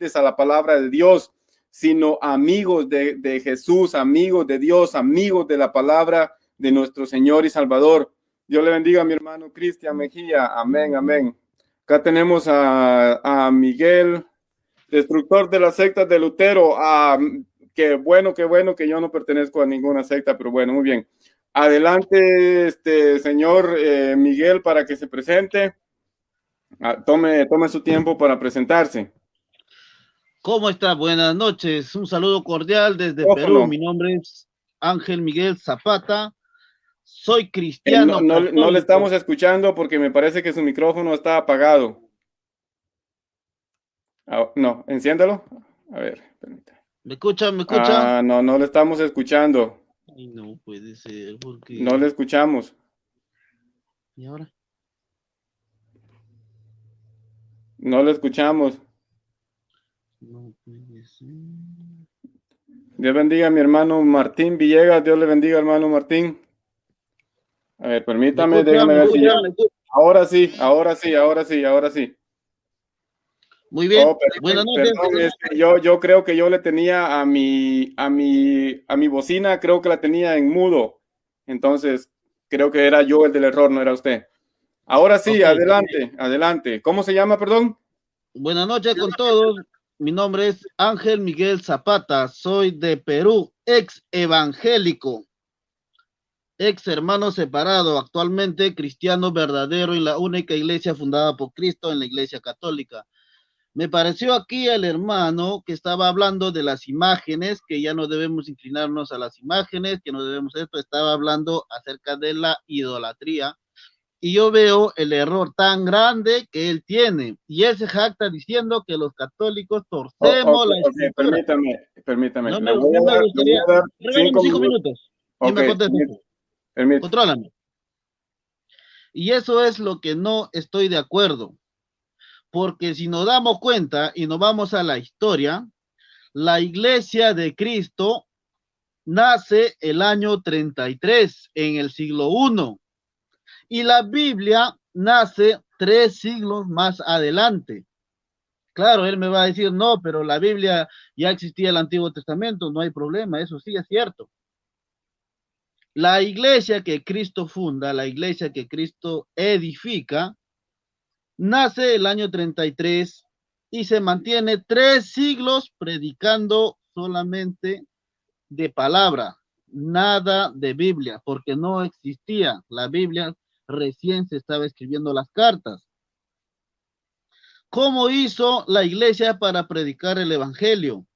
a la palabra de Dios, sino amigos de Jesús, amigos de Dios, amigos de la palabra de nuestro Señor y Salvador. Dios le bendiga a mi hermano Cristian Mejía. Amén, amén. Acá tenemos a Miguel, destructor de las sectas de Lutero. Qué bueno que yo no pertenezco a ninguna secta, pero bueno, muy bien. Adelante, señor Miguel, para que se presente. Tome su tiempo para presentarse. ¿Cómo está? Buenas noches. Un saludo cordial desde Micrófono. Perú. Mi nombre es Ángel Miguel Zapata. Soy cristiano católico. No le estamos escuchando porque me parece que su micrófono está apagado. No, enciéndalo. A ver, permítame. ¿Me escuchan? ¿Me escuchan? No le estamos escuchando. Ay, no puede ser, porque... No le escuchamos. ¿Y ahora? No le escuchamos. No puede ser. Dios bendiga a mi hermano Martín Villegas. Dios le bendiga, hermano Martín. A ver, permítame, déjame ver si ya. Ahora sí. Muy bien. Buenas noches. Perdón, yo creo que yo le tenía a mi bocina, creo que la tenía en mudo. Entonces, creo que era yo el del error, no era usted. Ahora sí, okay. Adelante. ¿Cómo se llama, perdón? Buenas noches con todos. Mi nombre es Ángel Miguel Zapata. Soy de Perú, ex evangélico, ex hermano separado, actualmente cristiano verdadero en la única iglesia fundada por Cristo, en la Iglesia Católica. Me pareció aquí el hermano que estaba hablando de las imágenes, que ya no debemos inclinarnos a las imágenes, que no debemos esto, estaba hablando acerca de la idolatría. Y yo veo el error tan grande que él tiene. Y él se jacta diciendo que los católicos torcemos la escritura. Permítame. No me gustaría. Regálame 5 minutos. Y me contestas. Contrólame. Y eso es lo que no estoy de acuerdo. Porque si nos damos cuenta y nos vamos a la historia, la Iglesia de Cristo nace el año 33, en el siglo I. Y la Biblia nace 3 siglos más adelante. Claro, él me va a decir, no, pero la Biblia ya existía el Antiguo Testamento, no hay problema, eso sí es cierto. La iglesia que Cristo funda, la iglesia que Cristo edifica, nace el año 33 y se mantiene 3 siglos predicando solamente de palabra, nada de Biblia, porque no existía la Biblia. Recién se estaba escribiendo las cartas. ¿Cómo hizo la iglesia para predicar el evangelio?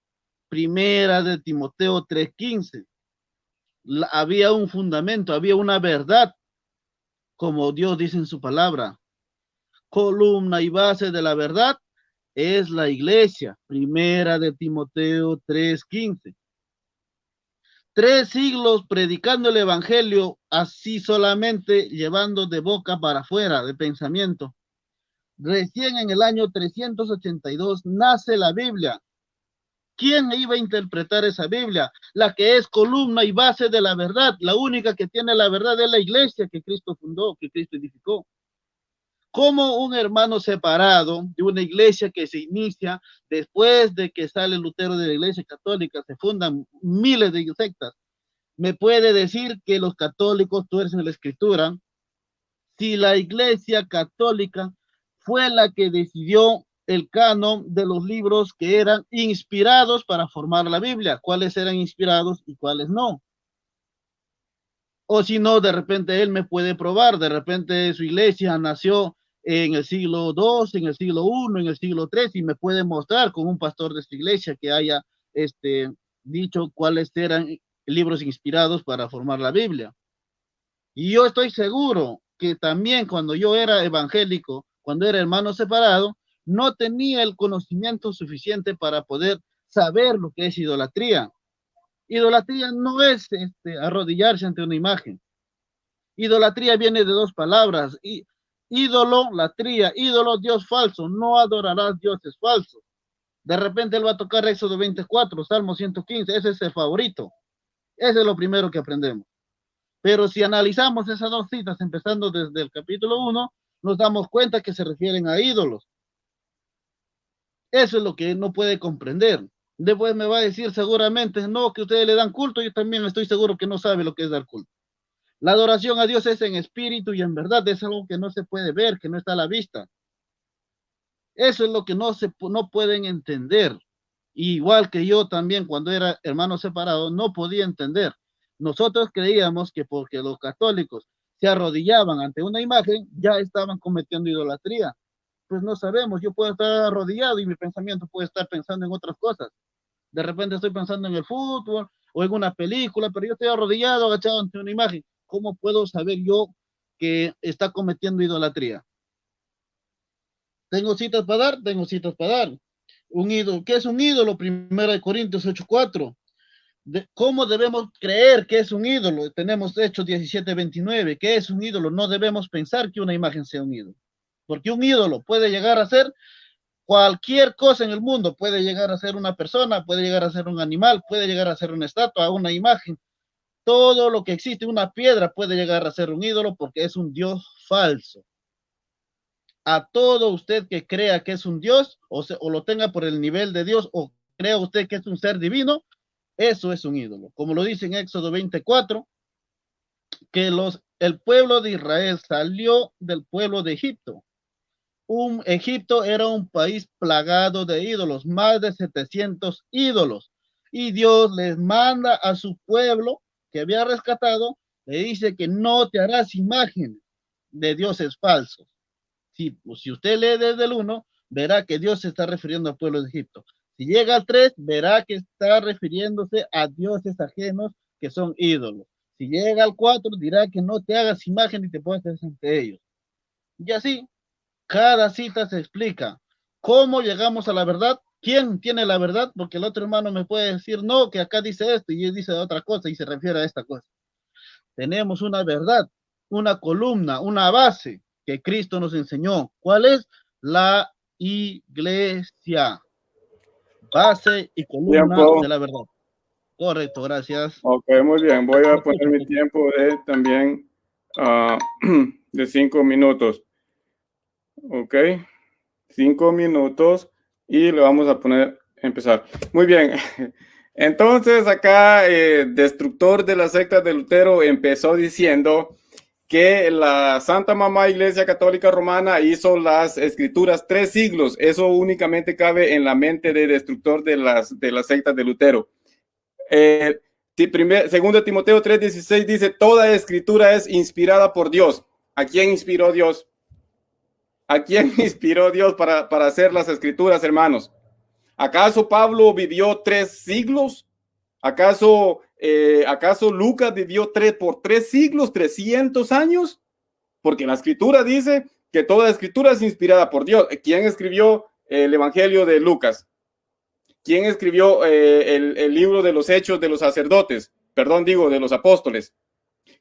Primera de Timoteo 3:15. Había un fundamento, había una verdad, como Dios dice en su palabra. Columna y base de la verdad es la iglesia. Primera de Timoteo 3:15. 3 siglos predicando el evangelio, así solamente llevando de boca para afuera, de pensamiento. Recién en el año 382 nace la Biblia. ¿Quién iba a interpretar esa Biblia? La que es columna y base de la verdad. La única que tiene la verdad es la iglesia que Cristo fundó, que Cristo edificó. Como un hermano separado de una iglesia que se inicia después de que sale Lutero de la Iglesia Católica, se fundan miles de sectas, me puede decir que los católicos tuercen la escritura, si la Iglesia Católica fue la que decidió el canon de los libros que eran inspirados para formar la Biblia, cuáles eran inspirados y cuáles no? O si no, de repente él me puede probar, de repente su iglesia nació en el siglo II, en el siglo I, en el siglo III, y me puede mostrar con un pastor de esta iglesia que haya dicho cuáles eran libros inspirados para formar la Biblia. Y yo estoy seguro que también cuando yo era evangélico, cuando era hermano separado, no tenía el conocimiento suficiente para poder saber lo que es idolatría. Idolatría no es arrodillarse ante una imagen. Idolatría viene de 2 palabras. Ídolo, latría, ídolo, Dios falso. No adorarás dioses falsos. De repente él va a tocar Éxodo 24, Salmo 115. Ese es el favorito. Ese es lo primero que aprendemos. Pero si analizamos esas 2 citas, empezando desde el capítulo 1, nos damos cuenta que se refieren a ídolos. Eso es lo que él no puede comprender. Después me va a decir seguramente, no, que ustedes le dan culto, yo también estoy seguro que no sabe lo que es dar culto. La adoración a Dios es en espíritu y en verdad, es algo que no se puede ver, que no está a la vista. Eso es lo que no pueden entender. Igual que yo también cuando era hermano separado, no podía entender. Nosotros creíamos que porque los católicos se arrodillaban ante una imagen, ya estaban cometiendo idolatría. Pues no sabemos, yo puedo estar arrodillado y mi pensamiento puede estar pensando en otras cosas. De repente estoy pensando en el fútbol o en una película, pero yo estoy arrodillado, agachado ante una imagen. ¿Cómo puedo saber yo que está cometiendo idolatría? ¿Tengo citas para dar? Tengo citas para dar. Un ídolo. ¿Qué es un ídolo? 1 Corintios 8:4. ¿Cómo debemos creer que es un ídolo? Tenemos Hechos 17:29. ¿Qué es un ídolo? No debemos pensar que una imagen sea un ídolo. Porque un ídolo puede llegar a ser cualquier cosa en el mundo. Puede llegar a ser una persona, puede llegar a ser un animal, puede llegar a ser una estatua, una imagen. Todo lo que existe, una piedra, puede llegar a ser un ídolo porque es un Dios falso. A todo usted que crea que es un Dios o lo tenga por el nivel de Dios o crea usted que es un ser divino, eso es un ídolo. Como lo dice en Éxodo 24, que el pueblo de Israel salió del pueblo de Egipto. Egipto era un país plagado de ídolos, más de 700 ídolos. Y Dios les manda a su pueblo que había rescatado, le dice que no te harás imagen de dioses falsos. Si usted lee desde el 1, verá que Dios se está refiriendo al pueblo de Egipto. Si llega al 3, verá que está refiriéndose a dioses ajenos que son ídolos. Si llega al 4, dirá que no te hagas imagen y te postres ante ellos. Y así, cada cita se explica. ¿Cómo llegamos a la verdad? ¿Quién tiene la verdad? Porque el otro hermano me puede decir, no, que acá dice esto y él dice otra cosa y se refiere a esta cosa. Tenemos una verdad, una columna, una base que Cristo nos enseñó. ¿Cuál es? La iglesia. Base y columna Tiempo. de la verdad. Correcto, gracias. Ok, muy bien. Voy a poner mi tiempo de también de 5 minutos. Ok, 5 minutos y le vamos a poner empezar. Muy bien. Entonces acá destructor de la secta de Lutero empezó diciendo que la Santa Mamá Iglesia Católica Romana hizo las escrituras 3 siglos. Eso únicamente cabe en la mente de destructor de las sectas de Lutero. Segundo Timoteo 3:16 dice, toda escritura es inspirada por Dios. ¿A quién inspiró Dios? ¿A quién inspiró Dios para hacer las escrituras, hermanos? ¿Acaso Pablo vivió 3 siglos? ¿Acaso Lucas vivió por 3 siglos, 300 años? Porque la escritura dice que toda escritura es inspirada por Dios. ¿Quién escribió el Evangelio de Lucas? ¿Quién escribió el libro de los Hechos de los sacerdotes? Perdón, digo, de los apóstoles.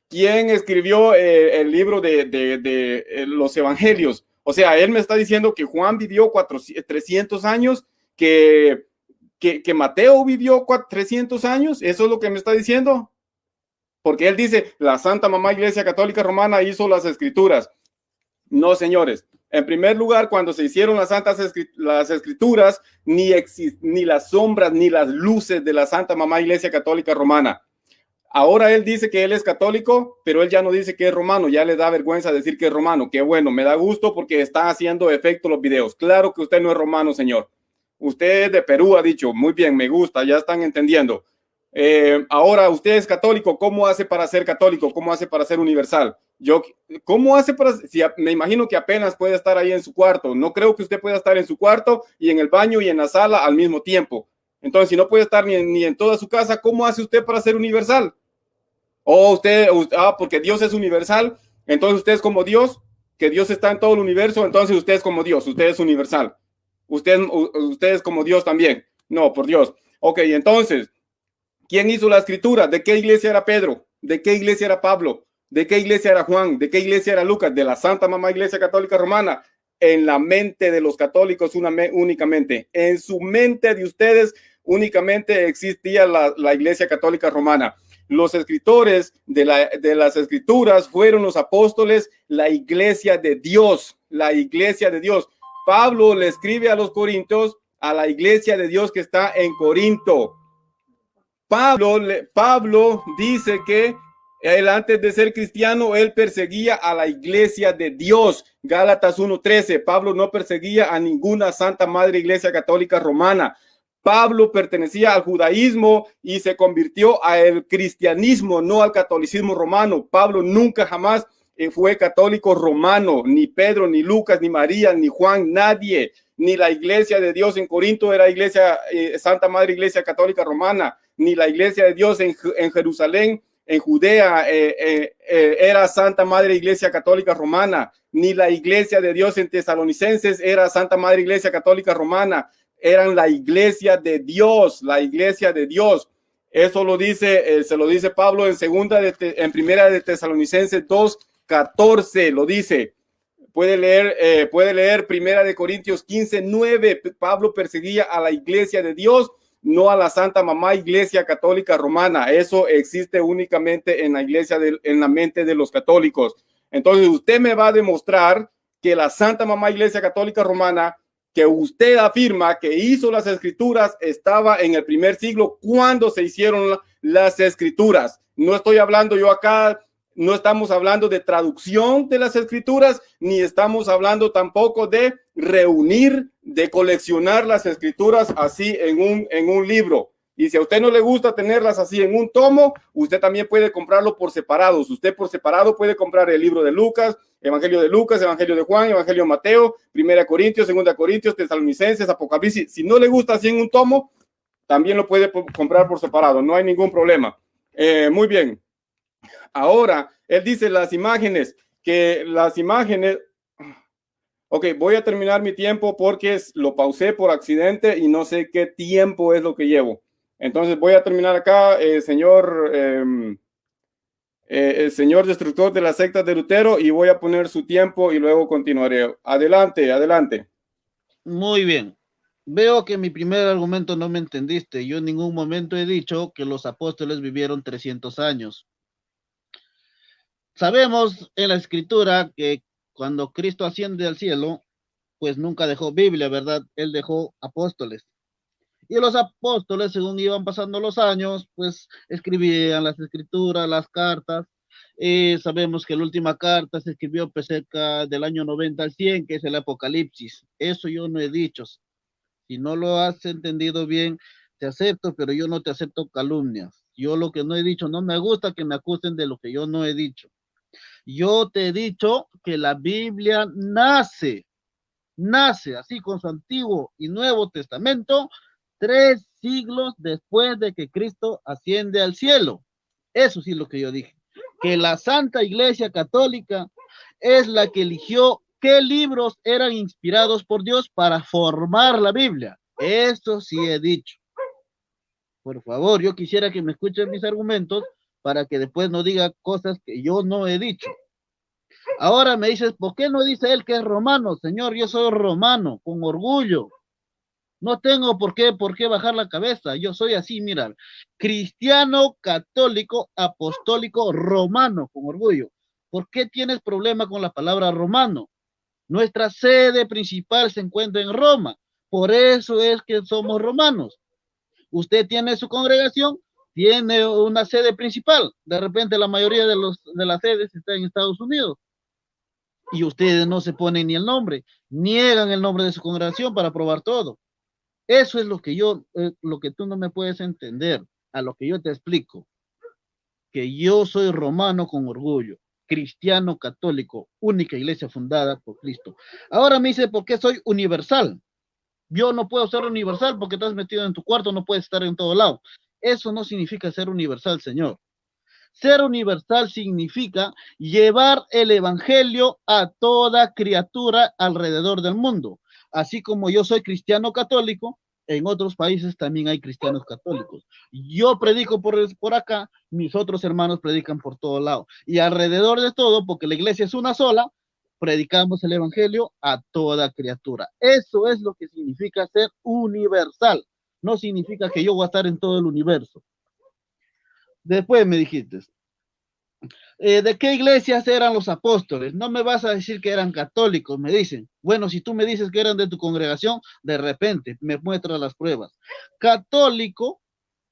¿Quién escribió el libro de los evangelios? O sea, él me está diciendo que Juan vivió 300 años, que Mateo vivió 300 años. ¿Eso es lo que me está diciendo? Porque él dice, la Santa Mamá Iglesia Católica Romana hizo las escrituras. No, señores. En primer lugar, cuando se hicieron las escrituras, ni las sombras, ni las luces de la Santa Mamá Iglesia Católica Romana. Ahora él dice que él es católico, pero él ya no dice que es romano, ya le da vergüenza decir que es romano. Qué bueno, me da gusto porque están haciendo efecto los videos. Claro que usted no es romano, señor. Usted es de Perú, ha dicho. Muy bien, me gusta, ya están entendiendo. Ahora, usted es católico, ¿cómo hace para ser católico? ¿Cómo hace para ser universal? ¿Cómo hace para...? Me imagino que apenas puede estar ahí en su cuarto. No creo que usted pueda estar en su cuarto y en el baño y en la sala al mismo tiempo. Entonces, si no puede estar ni en toda su casa, ¿cómo hace usted para ser universal? O porque Dios es universal, entonces usted es como Dios, que Dios está en todo el universo, entonces usted es como Dios, usted es universal. Usted es como Dios también. No, por Dios. Ok, entonces, ¿quién hizo la escritura? ¿De qué iglesia era Pedro? ¿De qué iglesia era Pablo? ¿De qué iglesia era Juan? ¿De qué iglesia era Lucas? De la Santa Mamá Iglesia Católica Romana. En la mente de los católicos únicamente. En su mente de ustedes únicamente existía la Iglesia Católica Romana. Los escritores de las escrituras fueron los apóstoles, la iglesia de Dios, la iglesia de Dios. Pablo le escribe a los Corintios a la iglesia de Dios que está en Corinto. Pablo dice que él, antes de ser cristiano, él perseguía a la iglesia de Dios. Gálatas 1:13. Pablo no perseguía a ninguna Santa Madre Iglesia Católica Romana. Pablo pertenecía al judaísmo y se convirtió al cristianismo, no al catolicismo romano. Pablo nunca jamás fue católico romano, ni Pedro, ni Lucas, ni María, ni Juan, nadie, ni la iglesia de Dios en Corinto era iglesia, Santa Madre Iglesia Católica Romana, ni la iglesia de Dios en Jerusalén, en Judea, era Santa Madre Iglesia Católica Romana, ni la iglesia de Dios en Tesalonicenses era Santa Madre Iglesia Católica Romana, eran la iglesia de Dios, la iglesia de Dios. Eso lo dice, se lo dice Pablo en primera de Tesalonicenses 2:14, lo dice. Puede leer primera de Corintios 15:9. Pablo perseguía a la iglesia de Dios, no a la Santa Mamá Iglesia Católica Romana. Eso existe únicamente en la iglesia, en la mente de los católicos. Entonces usted me va a demostrar que la Santa Mamá Iglesia Católica Romana, que usted afirma que hizo las escrituras, estaba en el primer siglo cuando se hicieron las escrituras. No estoy hablando yo acá, no estamos hablando de traducción de las escrituras, ni estamos hablando tampoco de reunir, de coleccionar las escrituras así en un libro. Y si a usted no le gusta tenerlas así en un tomo, usted también puede comprarlo por separados. Usted por separado puede comprar el libro de Lucas, Evangelio de Juan, Evangelio de Mateo, Primera Corintios, Segunda Corintios, Tesalonicenses, Apocalipsis. Si no le gusta así en un tomo, también lo puede comprar por separado. No hay ningún problema. Muy bien. Ahora, él dice ok, voy a terminar mi tiempo porque lo pausé por accidente y no sé qué tiempo es lo que llevo. Entonces voy a terminar acá, el señor destructor de las sectas de Lutero, y voy a poner su tiempo y luego continuaré. Adelante, adelante. Muy bien. Veo que mi primer argumento no me entendiste. Yo en ningún momento he dicho que los apóstoles vivieron 300 años. Sabemos en la escritura que cuando Cristo asciende al cielo, pues nunca dejó Biblia, ¿verdad? Él dejó apóstoles. Y los apóstoles, según iban pasando los años, pues escribían las escrituras, las cartas. Sabemos que la última carta se escribió pues, cerca del año 90 al 100, que es el Apocalipsis. Eso yo no he dicho. Si no lo has entendido bien, te acepto, pero yo no te acepto calumnias. Yo lo que no he dicho, no me gusta que me acusen de lo que yo no he dicho. Yo te he dicho que la Biblia nace así con su Antiguo y Nuevo Testamento 3 siglos después de que Cristo asciende al cielo. Eso sí es lo que yo dije. Que la Santa Iglesia Católica es la que eligió qué libros eran inspirados por Dios para formar la Biblia. Eso sí he dicho. Por favor, yo quisiera que me escuchen mis argumentos para que después no diga cosas que yo no he dicho. Ahora me dices, ¿por qué no dice él que es romano? Señor, yo soy romano, con orgullo. No tengo por qué bajar la cabeza. Yo soy así, mira, cristiano, católico, apostólico, romano, con orgullo. ¿Por qué tienes problema con la palabra romano? Nuestra sede principal se encuentra en Roma. Por eso es que somos romanos. Usted tiene su congregación, tiene una sede principal. De repente la mayoría de las sedes está en Estados Unidos. Y ustedes no se ponen ni el nombre, niegan el nombre de su congregación para probar todo. Eso es lo que tú no me puedes entender, a lo que yo te explico. Que yo soy romano con orgullo, cristiano católico, única iglesia fundada por Cristo. Ahora me dice, ¿por qué soy universal? Yo no puedo ser universal porque estás metido en tu cuarto, no puedes estar en todo lado. Eso no significa ser universal, Señor. Ser universal significa llevar el evangelio a toda criatura alrededor del mundo. Así como yo soy cristiano católico, en otros países también hay cristianos católicos. Yo predico por acá, mis otros hermanos predican por todo lado. Y alrededor de todo, porque la iglesia es una sola, predicamos el evangelio a toda criatura. Eso es lo que significa ser universal. No significa que yo voy a estar en todo el universo. Después me dijiste, ¿De qué iglesias eran los apóstoles? No me vas a decir que eran católicos, me dicen. Bueno, si tú me dices que eran de tu congregación, de repente me muestras las pruebas. Católico,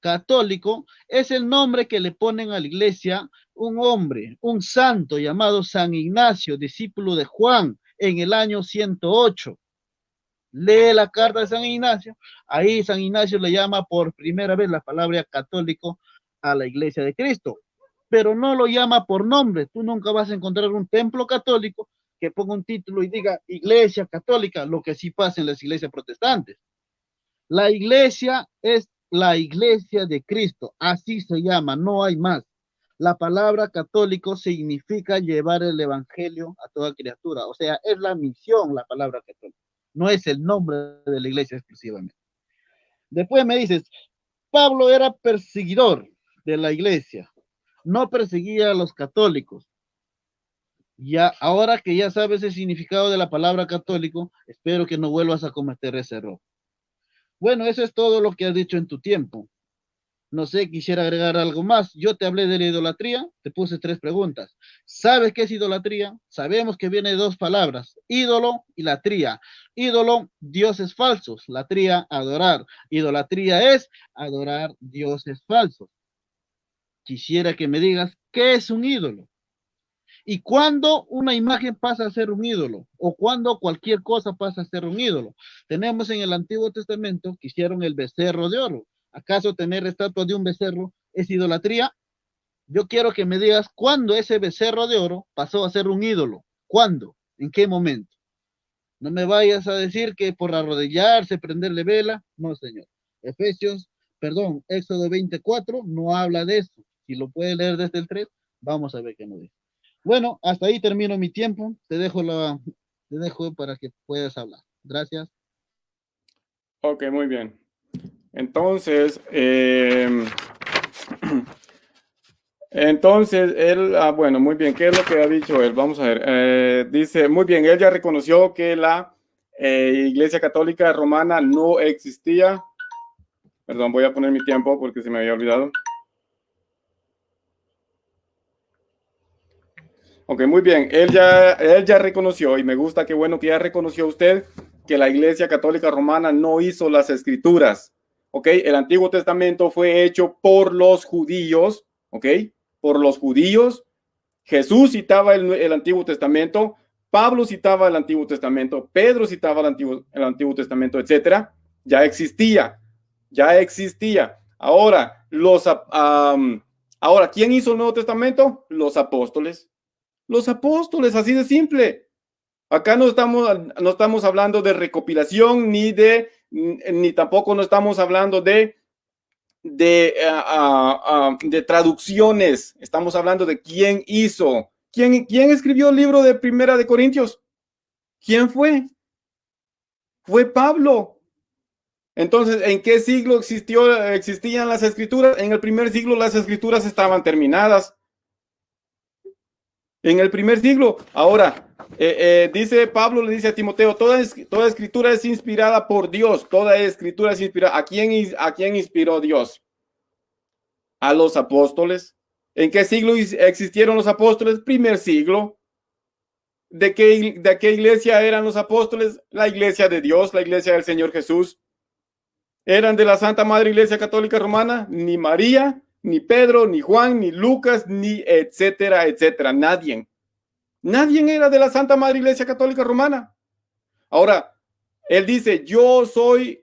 católico es el nombre que le ponen a la iglesia un hombre, un santo llamado San Ignacio, discípulo de Juan, en el año 108. Lee la carta de San Ignacio, ahí San Ignacio le llama por primera vez la palabra católico a la iglesia de Cristo, pero no lo llama por nombre. Tú nunca vas a encontrar un templo católico que ponga un título y diga iglesia católica, lo que sí pasa en las iglesias protestantes. La iglesia es la iglesia de Cristo, así se llama, no hay más. La palabra católico significa llevar el evangelio a toda criatura, o sea, es la misión la palabra católica, no es el nombre de la iglesia exclusivamente. Después me dices, Pablo era perseguidor de la iglesia, no perseguía a los católicos. Ya, ahora que ya sabes el significado de la palabra católico, espero que no vuelvas a cometer ese error. Bueno, eso es todo lo que has dicho en tu tiempo. No sé, quisiera agregar algo más. Yo te hablé de la idolatría, te puse 3 preguntas. ¿Sabes qué es idolatría? Sabemos que viene de 2 palabras, ídolo y latría. Ídolo, dioses falsos. Latría, adorar. Idolatría es adorar dioses falsos. Quisiera que me digas, ¿qué es un ídolo? ¿Y cuándo una imagen pasa a ser un ídolo? ¿O cuándo cualquier cosa pasa a ser un ídolo? Tenemos en el Antiguo Testamento que hicieron el becerro de oro. ¿Acaso tener estatua de un becerro es idolatría? Yo quiero que me digas cuándo ese becerro de oro pasó a ser un ídolo. ¿Cuándo? ¿En qué momento? No me vayas a decir que por arrodillarse, prenderle vela. No, señor. Éxodo 24 no habla de eso. Si lo puede leer desde el 3, vamos a ver qué nos dice. Bueno, hasta ahí termino mi tiempo. Te dejo para que puedas hablar. Gracias. Ok, muy bien. Entonces, él, bueno, muy bien, ¿qué es lo que ha dicho él? Vamos a ver. Dice, muy bien, él ya reconoció que la Iglesia Católica Romana no existía. Perdón, voy a poner mi tiempo porque se me había olvidado. Ok, muy bien. Él ya reconoció, y me gusta, qué bueno que ya reconoció usted, que la Iglesia Católica Romana no hizo las escrituras. Ok, el Antiguo Testamento fue hecho por los judíos. Ok, por los judíos. Jesús citaba el Antiguo Testamento. Pablo citaba el Antiguo Testamento. Pedro citaba el Antiguo Testamento, etcétera. Ya existía. Ya existía. Ahora, ahora, ¿quién hizo el Nuevo Testamento? Los apóstoles. Los apóstoles, así de simple. Acá no estamos hablando de recopilación ni tampoco no estamos hablando de traducciones. Estamos hablando de quién hizo. ¿Quién escribió el libro de Primera de Corintios? ¿Quién fue? Fue Pablo. Entonces, ¿en qué siglo existían las escrituras? En el primer siglo las escrituras estaban terminadas. En el primer siglo. Ahora, dice Pablo, le dice a Timoteo, toda escritura es inspirada por Dios, toda escritura es inspirada. ¿A quién inspiró Dios? A los apóstoles. ¿En qué siglo existieron los apóstoles? Primer siglo. ¿De qué iglesia eran los apóstoles? La iglesia de Dios, la iglesia del Señor Jesús. ¿Eran de la Santa Madre Iglesia Católica Romana? Ni María, ni Pedro, ni Juan, ni Lucas, ni etcétera, etcétera. Nadie. Nadie era de la Santa Madre Iglesia Católica Romana. Ahora, él dice, yo soy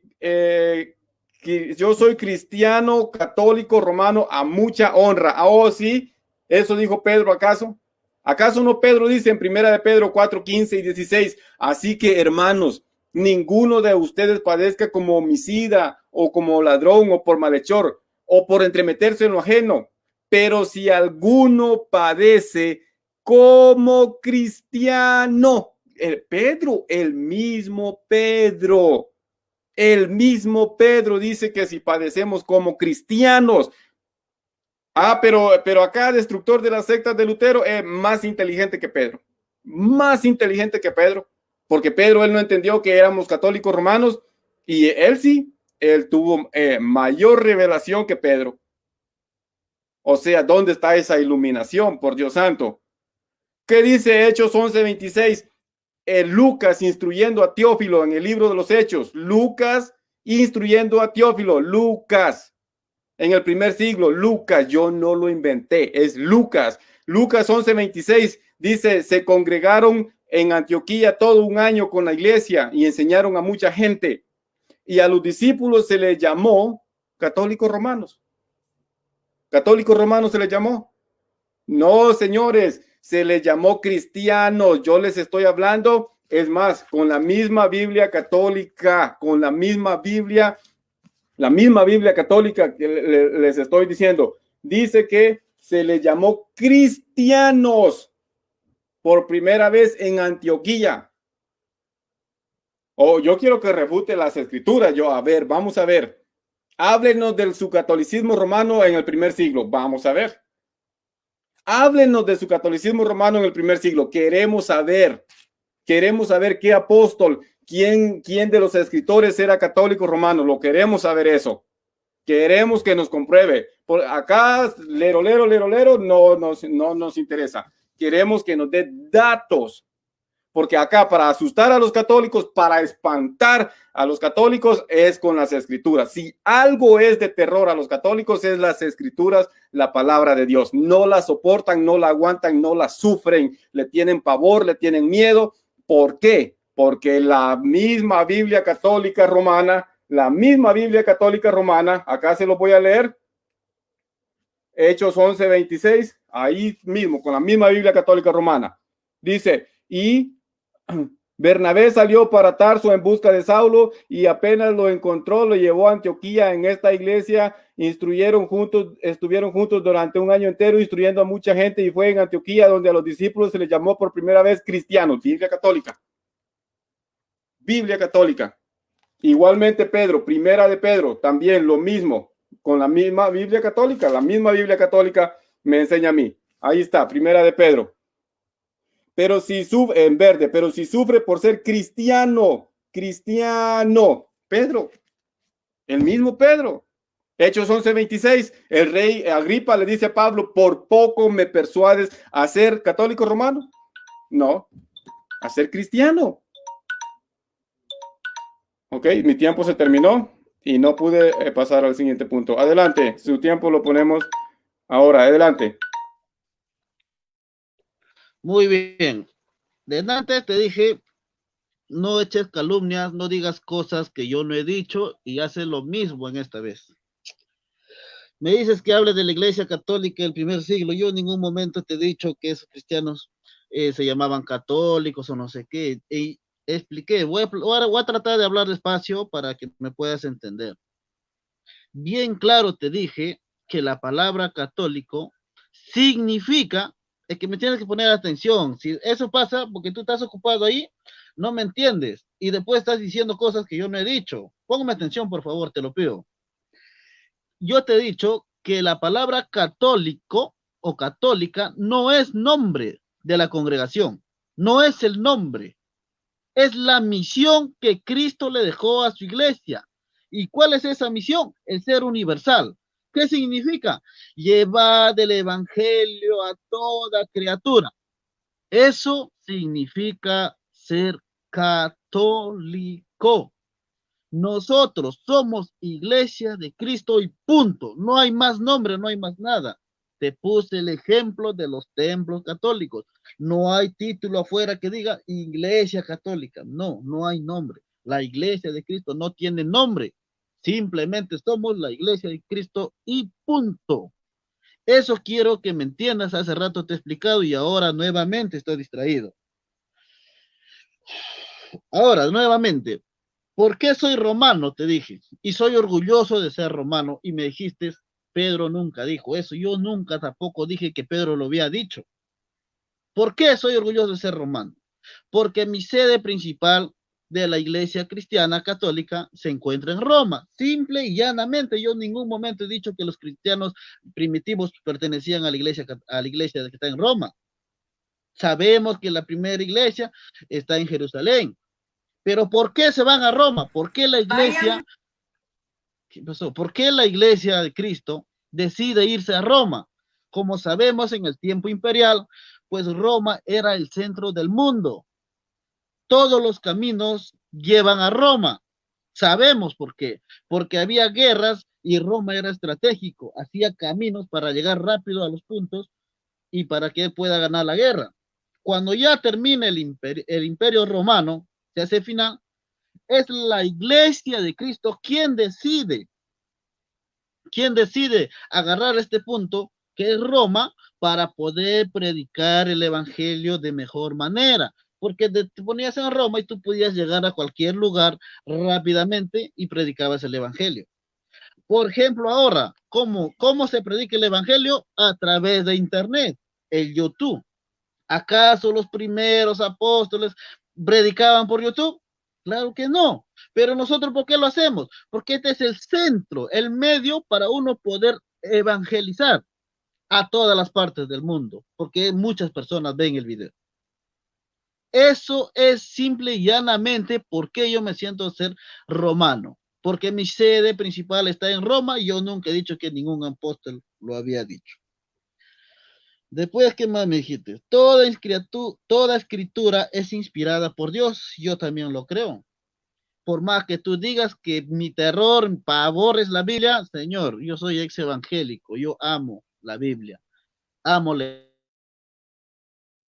cristiano, católico, romano, a mucha honra. Oh, sí, eso dijo Pedro, ¿acaso? ¿Acaso no Pedro dice en primera de Pedro 4, 15 y 16? Así que, hermanos, ninguno de ustedes padezca como homicida o como ladrón o por malhechor o por entremeterse en lo ajeno. Pero si alguno padece como cristiano, el mismo Pedro dice que si padecemos como cristianos, pero acá destructor de las sectas de Lutero es más inteligente que Pedro, porque Pedro él no entendió que éramos católicos romanos y él sí, él tuvo mayor revelación que Pedro. O sea, ¿dónde está esa iluminación, por Dios santo? ¿Qué dice Hechos 11:26? Lucas instruyendo a Teófilo en el libro de los Hechos. Lucas instruyendo a Teófilo. Lucas. En el primer siglo, Lucas, yo no lo inventé, es Lucas. Lucas 11:26 dice, se congregaron en Antioquía todo un año con la iglesia y enseñaron a mucha gente. Y a los discípulos se les llamó católicos romanos. Católicos romanos se les llamó. No, señores, se les llamó cristianos. Yo les estoy hablando, es más, con la misma Biblia católica, con la misma Biblia católica que les estoy diciendo, dice que se les llamó cristianos por primera vez en Antioquía. Yo quiero que refute las escrituras. A ver, vamos a ver. Háblenos de su catolicismo romano en el primer siglo. Vamos a ver. Háblenos de su catolicismo romano en el primer siglo. Queremos saber qué apóstol, quién de los escritores era católico romano. Lo queremos saber eso. Queremos que nos compruebe. Por acá, lero, no nos interesa. Queremos que nos dé datos. Porque acá para asustar a los católicos, para espantar a los católicos es con las escrituras. Si algo es de terror a los católicos es las escrituras, la palabra de Dios. No la soportan, no la aguantan, no la sufren, le tienen pavor, le tienen miedo. ¿Por qué? Porque la misma Biblia católica romana, acá se lo voy a leer, Hechos 11:26, ahí mismo, con la misma Biblia católica romana, dice, y Bernabé salió para Tarso en busca de Saulo y apenas lo encontró, lo llevó a Antioquía. En esta iglesia estuvieron juntos durante un año entero instruyendo a mucha gente, y fue en Antioquía donde a los discípulos se les llamó por primera vez cristianos. Biblia católica. Igualmente Pedro, primera de Pedro, también lo mismo, con la misma Biblia católica me enseña a mí. Ahí está, primera de Pedro. Pero si sufre, en verde, pero si sufre por ser cristiano, Pedro, el mismo Pedro. Hechos 11:26, el rey Agripa le dice a Pablo, por poco me persuades a ser católico romano. No, a ser cristiano. Ok, mi tiempo se terminó y no pude pasar al siguiente punto. Adelante, su tiempo lo ponemos ahora, adelante. Muy bien. De antes te dije, no eches calumnias, no digas cosas que yo no he dicho, y haces lo mismo en esta vez. Me dices que hables de la Iglesia Católica del primer siglo. Yo en ningún momento te he dicho que esos cristianos se llamaban católicos o no sé qué. Y expliqué, voy a tratar de hablar despacio para que me puedas entender. Bien claro te dije que la palabra católico significa, es que me tienes que poner atención. Si eso pasa porque tú estás ocupado ahí, no me entiendes. Y después estás diciendo cosas que yo no he dicho. Póngame atención, por favor, te lo pido. Yo te he dicho que la palabra católico o católica no es nombre de la congregación. No es el nombre. Es la misión que Cristo le dejó a su iglesia. ¿Y cuál es esa misión? El ser universal. ¿Qué significa? Llevar el evangelio a toda criatura. Eso significa ser católico. Nosotros somos iglesia de Cristo y punto. No hay más nombre, no hay más nada. Te puse el ejemplo de los templos católicos. No hay título afuera que diga iglesia católica. No, no hay nombre. La iglesia de Cristo no tiene nombre. Simplemente somos la iglesia de Cristo y punto. Eso quiero que me entiendas. Hace rato te he explicado y ahora nuevamente estoy distraído. Ahora, nuevamente, ¿por qué soy romano? Te dije. Y soy orgulloso de ser romano. Y me dijiste, Pedro nunca dijo eso. Yo nunca tampoco dije que Pedro lo había dicho. ¿Por qué soy orgulloso de ser romano? Porque mi sede principal de la iglesia cristiana católica se encuentra en Roma. Simple y llanamente, yo en ningún momento he dicho que los cristianos primitivos pertenecían a la iglesia que está en Roma. Sabemos que la primera iglesia está en Jerusalén. Pero ¿por qué se van a Roma? ¿Por qué la iglesia, ¿qué pasó? ¿Por qué la iglesia de Cristo decide irse a Roma? Como sabemos, en el tiempo imperial, pues Roma era el centro del mundo. Todos los caminos llevan a Roma. Sabemos por qué. Porque había guerras y Roma era estratégico. Hacía caminos para llegar rápido a los puntos y para que pueda ganar la guerra. Cuando ya termine el imperio romano, se hace final, es la iglesia de Cristo quien decide agarrar este punto, que es Roma, para poder predicar el evangelio de mejor manera. Porque te ponías en Roma y tú podías llegar a cualquier lugar rápidamente y predicabas el evangelio. Por ejemplo, ahora, ¿cómo se predica el evangelio? A través de internet, el YouTube. ¿Acaso los primeros apóstoles predicaban por YouTube? Claro que no. Pero nosotros, ¿por qué lo hacemos? Porque este es el centro, el medio para uno poder evangelizar a todas las partes del mundo, porque muchas personas ven el video. Eso es simple y llanamente porque yo me siento ser romano, porque mi sede principal está en Roma y yo nunca he dicho que ningún apóstol lo había dicho. Después, ¿qué más me dijiste? Toda escritura es inspirada por Dios. Yo también lo creo. Por más que tú digas que mi terror, mi pavor es la Biblia, Señor, yo soy ex evangélico. Yo amo la Biblia. Amo a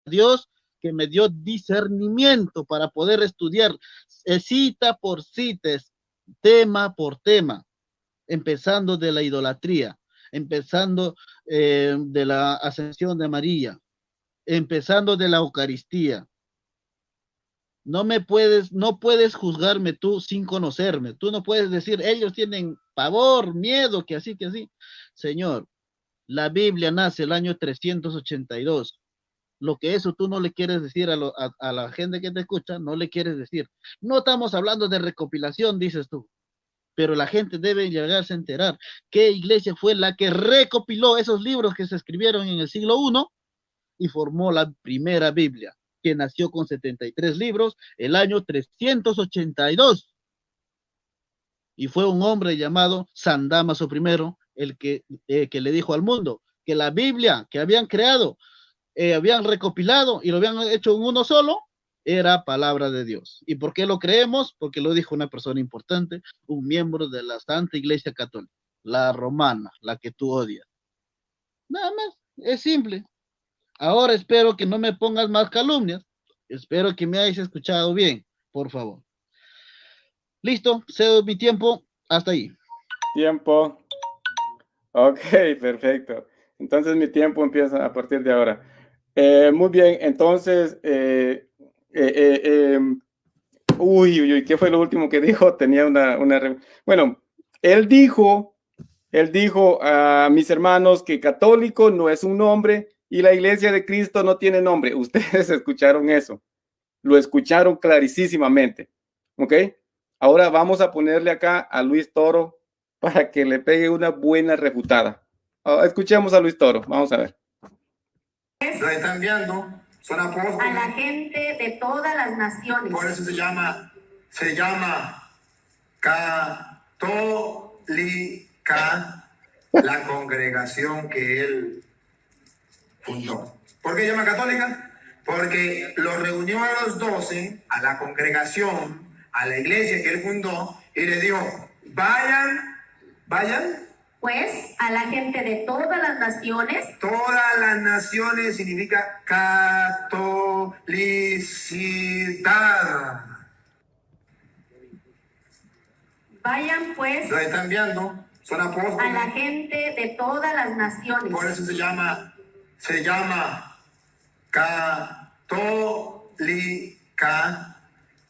Dios que me dio discernimiento para poder estudiar cita por cita, tema por tema, empezando de la idolatría, empezando de la ascensión de María, empezando de la Eucaristía. No puedes juzgarme tú sin conocerme. Tú no puedes decir, ellos tienen pavor, miedo, que así, que así. Señor, la Biblia nace el año 382. Lo que eso tú no le quieres decir a la gente que te escucha, no le quieres decir. No estamos hablando de recopilación, dices tú, pero la gente debe llegarse a enterar qué iglesia fue la que recopiló esos libros que se escribieron en el siglo I y formó la primera Biblia, que nació con 73 libros el año 382. Y fue un hombre llamado San Damaso I el que le dijo al mundo que la Biblia que habían creado, habían recopilado y lo habían hecho en uno solo, era palabra de Dios. ¿Y por qué lo creemos? Porque lo dijo una persona importante, un miembro de la Santa Iglesia Católica, la romana, la que tú odias. Nada más, es simple. Ahora espero que no me pongas más calumnias. Espero que me hayas escuchado bien, por favor. Listo, cedo mi tiempo. Hasta ahí. Tiempo. Ok, perfecto. Entonces mi tiempo empieza a partir de ahora. Muy bien, entonces, uy, ¿qué fue lo último que dijo? Tenía bueno, él dijo a mis hermanos que católico no es un nombre y la iglesia de Cristo no tiene nombre. Ustedes escucharon eso, lo escucharon clarísimamente, ¿ok? Ahora vamos a ponerle acá a Luis Toro para que le pegue una buena refutada. Escuchemos a Luis Toro, vamos a ver. Lo están viendo, son apóstoles. A la gente de todas las naciones. Por eso se llama católica la congregación que él fundó. ¿Por qué se llama católica? Porque lo reunió a los 12, a la congregación, a la iglesia que él fundó, y le dijo, vayan. Pues a la gente de todas las naciones. Todas las naciones significa catolicidad. Vayan pues. Lo están viendo, son apóstoles. A la gente de todas las naciones. Por eso se llama católica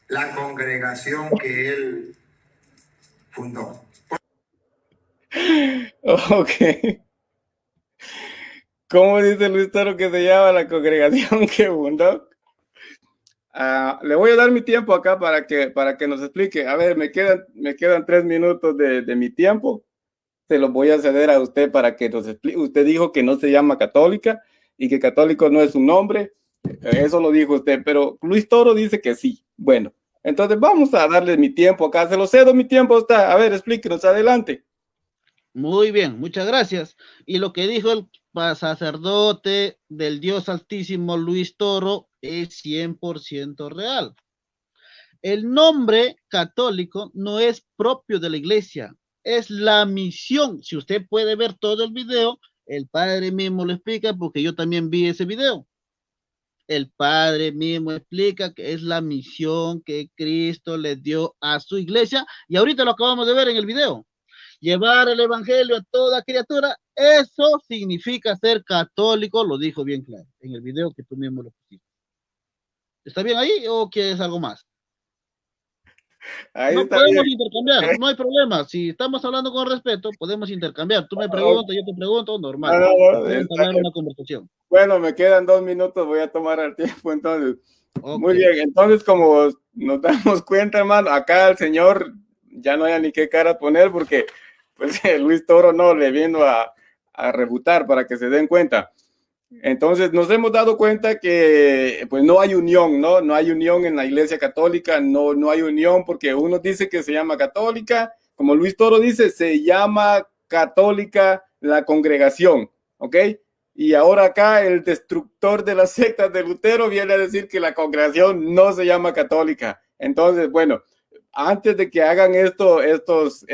la congregación que él fundó. Ok. ¿Cómo dice Luis Toro que se llama la congregación que fundó? Le voy a dar mi tiempo acá para que nos explique. A ver, me quedan 3 minutos de mi tiempo. Se los voy a ceder a usted para que nos explique. Usted dijo que no se llama católica y que católico no es un nombre. Eso lo dijo usted, pero Luis Toro dice que sí. Bueno, entonces vamos a darle mi tiempo acá. Se lo cedo, mi tiempo está. A ver, explíquenos, adelante. Muy bien, muchas gracias. Y lo que dijo sacerdote del Dios Altísimo Luis Toro es 100% real. El nombre católico no es propio de la iglesia, es la misión. Si usted puede ver todo el video, el padre mismo lo explica porque yo también vi ese video. El padre mismo explica que es la misión que Cristo le dio a su iglesia y ahorita lo acabamos de ver en el video. Llevar el evangelio a toda criatura, eso significa ser católico, lo dijo bien claro en el video que tú mismo lo pusiste. ¿Está bien ahí o quieres algo más? Ahí No está podemos bien. intercambiar, no hay problema. Si estamos hablando con respeto, podemos intercambiar. Tú me preguntas, yo te pregunto, normal. No, no, Podemos está hablar bien. una conversación. Bueno, me quedan 2 minutos, voy a tomar el tiempo entonces. Ok. Muy bien, entonces como nos damos cuenta, hermano, acá el Señor ya no hay ni qué cara poner porque pues Luis Toro no le vino a rebutar para que se den cuenta. Entonces nos hemos dado cuenta que pues no hay unión, ¿no? No hay unión en la Iglesia Católica, no hay unión porque uno dice que se llama católica, como Luis Toro dice, se llama católica la congregación, ¿ok? Y ahora acá el destructor de las sectas de Lutero viene a decir que la congregación no se llama católica. Entonces, bueno, antes de que hagan estos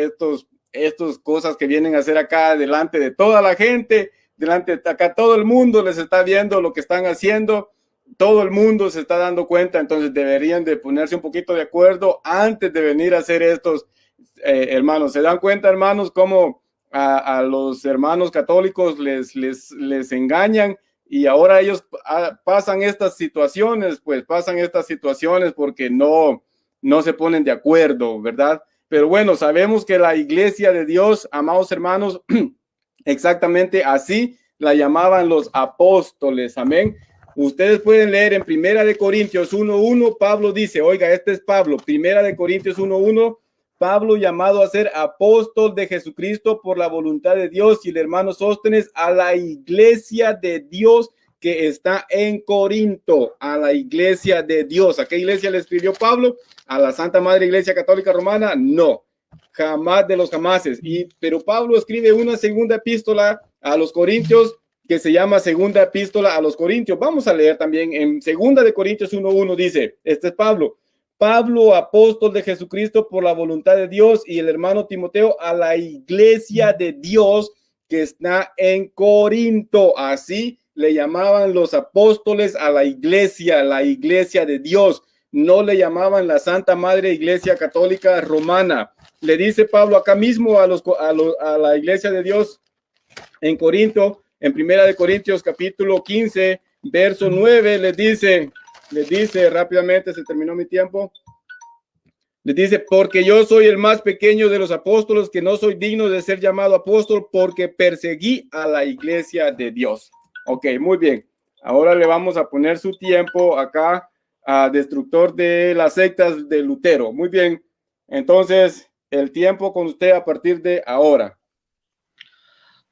cosas que vienen a hacer acá delante de toda la gente, delante de acá todo el mundo les está viendo lo que están haciendo, todo el mundo se está dando cuenta, entonces deberían de ponerse un poquito de acuerdo antes de venir a hacer estos, hermanos. ¿Se dan cuenta, hermanos, cómo a los hermanos católicos les engañan y ahora ellos pasan estas situaciones, pues pasan estas situaciones porque no se ponen de acuerdo, ¿verdad? Pero bueno, sabemos que la iglesia de Dios, amados hermanos, exactamente así la llamaban los apóstoles, amén. Ustedes pueden leer en Primera de Corintios 1:1, Pablo dice, oiga, este es Pablo, Primera de Corintios 1:1, Pablo llamado a ser apóstol de Jesucristo por la voluntad de Dios, y el hermano Sóstenes a la iglesia de Dios que está en Corinto, a la iglesia de Dios. ¿A qué iglesia le escribió Pablo? ¿A la Santa Madre Iglesia Católica Romana? No, jamás de los jamases. Pero Pablo escribe una segunda epístola a los Corintios que se llama Segunda Epístola a los Corintios. Vamos a leer también en Segunda de Corintios 1:1 dice, este es Pablo, apóstol de Jesucristo por la voluntad de Dios, y el hermano Timoteo a la iglesia de Dios que está en Corinto. Así le llamaban los apóstoles a la iglesia de Dios. No le llamaban la Santa Madre Iglesia Católica Romana. Le dice Pablo acá mismo a la iglesia de Dios en Corinto, en Primera de Corintios capítulo 15, verso 9, les dice rápidamente, se terminó mi tiempo. Les dice, porque yo soy el más pequeño de los apóstoles, que no soy digno de ser llamado apóstol, porque perseguí a la iglesia de Dios. Ok, muy bien. Ahora le vamos a poner su tiempo acá a destructor de las sectas de Lutero. Muy bien. Entonces, el tiempo con usted a partir de ahora.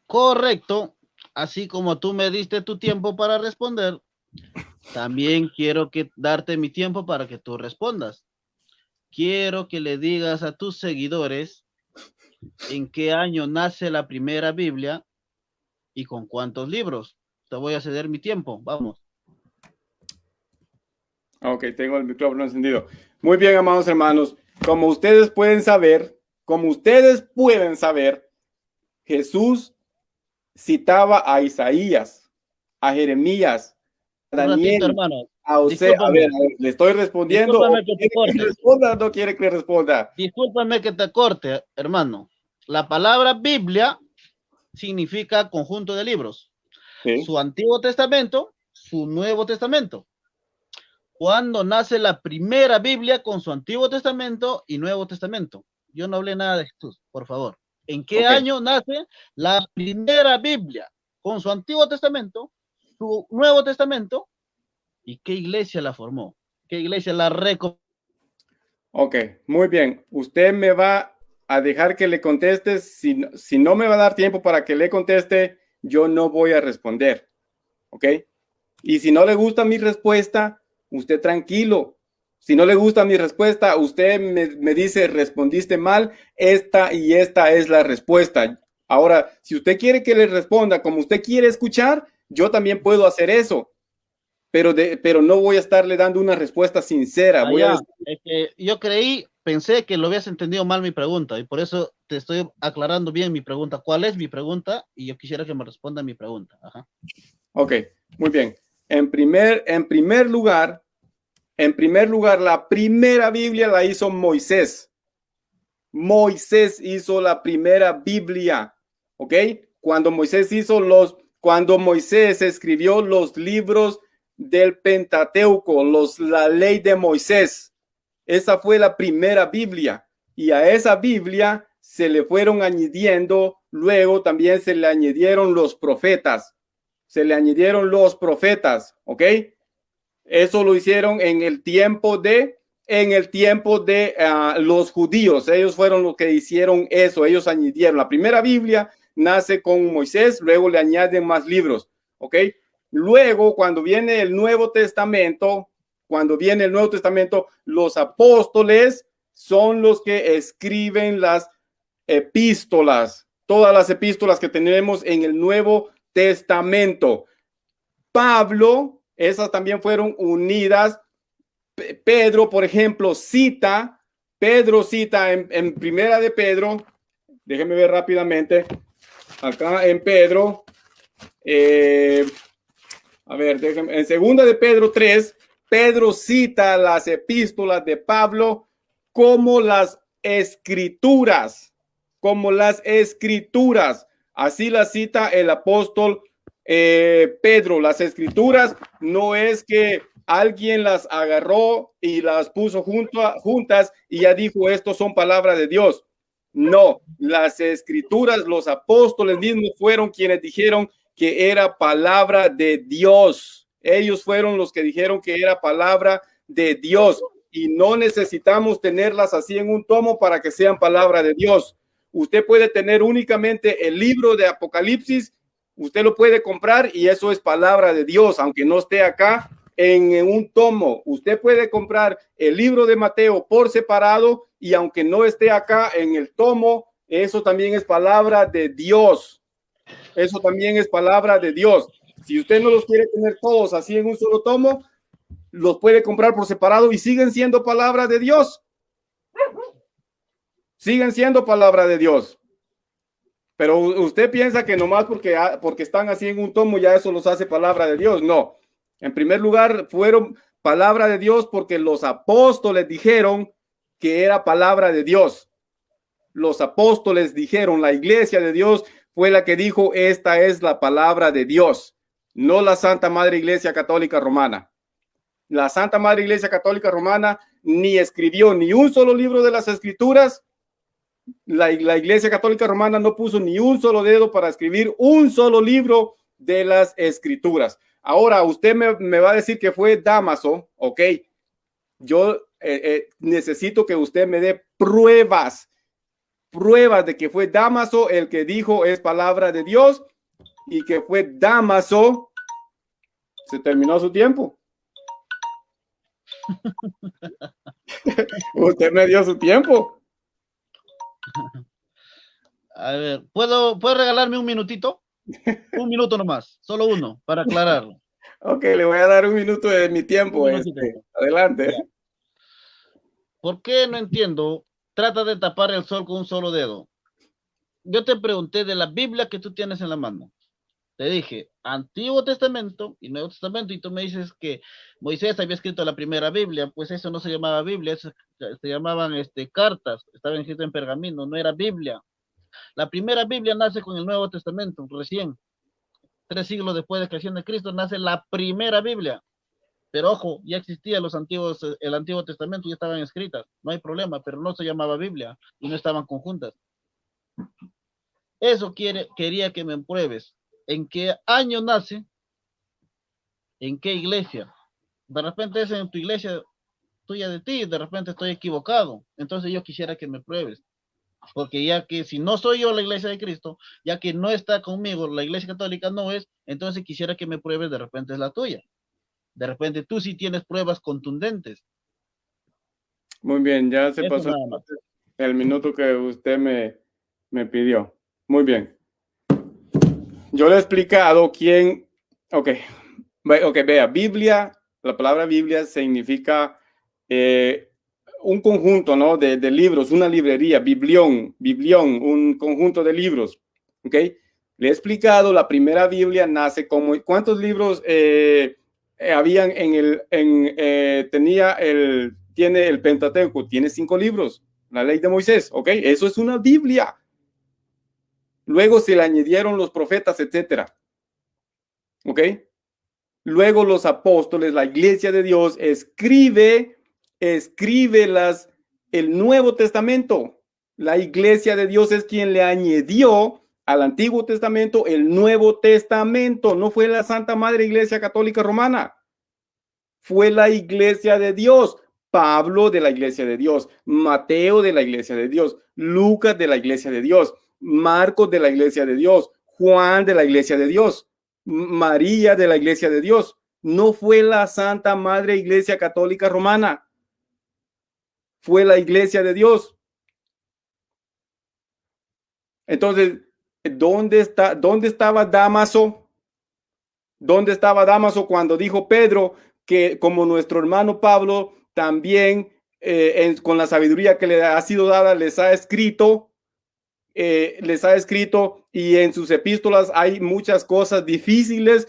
Correcto. Así como tú me diste tu tiempo para responder, también quiero darte mi tiempo para que tú respondas. Quiero que le digas a tus seguidores en qué año nace la primera Biblia y con cuántos libros. Te voy a ceder mi tiempo. Vamos. Ok, tengo el micrófono encendido. Muy bien, amados hermanos. Como ustedes pueden saber, Jesús citaba a Isaías, a Jeremías, a Daniel, hermano. a Osea. A ver, le estoy respondiendo. Discúlpame que te corte. ¿Quiere que responda o no quiere que responda? Discúlpame que te corte, hermano. La palabra Biblia significa conjunto de libros. Sí. Su Antiguo Testamento, su Nuevo Testamento. ¿Cuándo nace la primera Biblia con su Antiguo Testamento y Nuevo Testamento? Yo no hablé nada de Jesús, por favor. ¿En qué año nace la primera Biblia con su Antiguo Testamento, su Nuevo Testamento, y qué iglesia la formó? ¿Qué iglesia la recomendó? Ok, muy bien. Usted me va a dejar que le conteste. Si no me va a dar tiempo para que le conteste, yo no voy a responder. Ok. Y si no le gusta mi respuesta, usted tranquilo. Si no le gusta mi respuesta, usted me dice, respondiste mal, esta y esta es la respuesta. Ahora, si usted quiere que le responda como usted quiere escuchar, yo también puedo hacer eso, pero no voy a estarle dando una respuesta sincera. Voy a Allá, decir, es que yo pensé que lo habías entendido mal mi pregunta y por eso te estoy aclarando bien mi pregunta. ¿Cuál es mi pregunta? Y yo quisiera que me responda mi pregunta. Ajá. ok, muy bien. En primer lugar, la primera Biblia la hizo Moisés. Moisés hizo la primera Biblia, ¿ok? Cuando Moisés escribió los libros del Pentateuco, la ley de Moisés, esa fue la primera Biblia. Y a esa Biblia se le fueron añadiendo, luego también se le añadieron los profetas. ¿Ok? Eso lo hicieron en el tiempo de los judíos. Ellos fueron los que hicieron eso. Ellos añadieron. La primera Biblia nace con Moisés, luego le añaden más libros. ¿Ok? Luego, cuando viene el Nuevo Testamento, los apóstoles son los que escriben las epístolas, todas las epístolas que tenemos en el Nuevo Testamento. Pablo, esas también fueron unidas. Pedro, por ejemplo, Pedro cita en primera de Pedro, déjenme ver rápidamente, acá en Pedro, en segunda de Pedro 3, Pedro cita las epístolas de Pablo como las escrituras, así las cita el apóstol Pedro. Las escrituras no es que alguien las agarró y las puso juntas y ya dijo, estos son palabras de Dios. No, las escrituras, los apóstoles mismos fueron quienes dijeron que era palabra de Dios. Ellos fueron los que dijeron que era palabra de Dios y no necesitamos tenerlas así en un tomo para que sean palabra de Dios. Usted puede tener únicamente el libro de Apocalipsis, usted lo puede comprar y eso es palabra de Dios, aunque no esté acá en un tomo. Usted puede comprar el libro de Mateo por separado y aunque no esté acá en el tomo, eso también es palabra de Dios. Eso también es palabra de Dios. Si usted no los quiere tener todos así en un solo tomo, los puede comprar por separado y siguen siendo palabra de Dios. Siguen siendo palabra de Dios. Pero usted piensa que nomás porque están así en un tomo ya eso los hace palabra de Dios. No. En primer lugar, fueron palabra de Dios porque los apóstoles dijeron que era palabra de Dios. Los apóstoles dijeron, la iglesia de Dios fue la que dijo, esta es la palabra de Dios, no la Santa Madre Iglesia Católica Romana. La Santa Madre Iglesia Católica Romana ni escribió ni un solo libro de las Escrituras. La Iglesia Católica Romana no puso ni un solo dedo para escribir un solo libro de las Escrituras. Ahora, usted me va a decir que fue Dámaso, ok. Yo necesito que usted me dé pruebas de que fue Dámaso el que dijo es palabra de Dios y que fue Dámaso. Se terminó su tiempo. Usted me dio su tiempo. A ver, ¿puedo regalarme un minutito? Un minuto nomás, solo uno, para aclararlo. Ok, le voy a dar un minuto de mi tiempo. Adelante. Ya. ¿Por qué no entiendo? Trata de tapar el sol con un solo dedo. Yo te pregunté de la Biblia que tú tienes en la mano. Te dije Antiguo Testamento y Nuevo Testamento y tú me dices que Moisés había escrito la primera Biblia. Pues eso no se llamaba Biblia, eso se llamaban cartas, estaban escritas en pergamino, no era Biblia. La primera Biblia nace con el Nuevo Testamento, recién 3 siglos después de la creación de Cristo nace la primera Biblia. Pero ojo, ya existían el Antiguo Testamento, ya estaban escritas, no hay problema, pero no se llamaba Biblia y no estaban conjuntas. Eso quería que me pruebes. ¿En qué año nace? ¿En qué iglesia? De repente es en tu iglesia tuya de ti, de repente estoy equivocado. Entonces yo quisiera que me pruebes. Porque ya que si no soy yo la iglesia de Cristo, ya que no está conmigo, la iglesia católica no es, entonces quisiera que me pruebes, de repente es la tuya. De repente tú sí tienes pruebas contundentes. Muy bien, ya se pasó el minuto que usted me pidió. Muy bien. Yo le he explicado quién, ok, vea, Biblia, la palabra Biblia significa un conjunto, ¿no? De libros, una librería, biblión, un conjunto de libros, ok. Le he explicado, la primera Biblia nace como, ¿cuántos libros habían tiene el Pentateuco? Tiene 5 libros, la ley de Moisés, ok, eso es una Biblia. Luego se le añadieron los profetas, etcétera. ¿Ok? Luego los apóstoles, la iglesia de Dios, escribe el Nuevo Testamento. La iglesia de Dios es quien le añadió al Antiguo Testamento el Nuevo Testamento. No fue la Santa Madre Iglesia Católica Romana. Fue la iglesia de Dios. Pablo de la iglesia de Dios, Mateo de la iglesia de Dios, Lucas de la iglesia de Dios, Marcos de la iglesia de Dios, Juan de la iglesia de Dios, María de la iglesia de Dios. No fue la Santa Madre Iglesia Católica Romana. Fue la iglesia de Dios. Entonces, ¿dónde estaba Dámaso? ¿Dónde estaba Dámaso cuando dijo Pedro que como nuestro hermano Pablo también con la sabiduría que le ha sido dada les ha escrito y en sus epístolas hay muchas cosas difíciles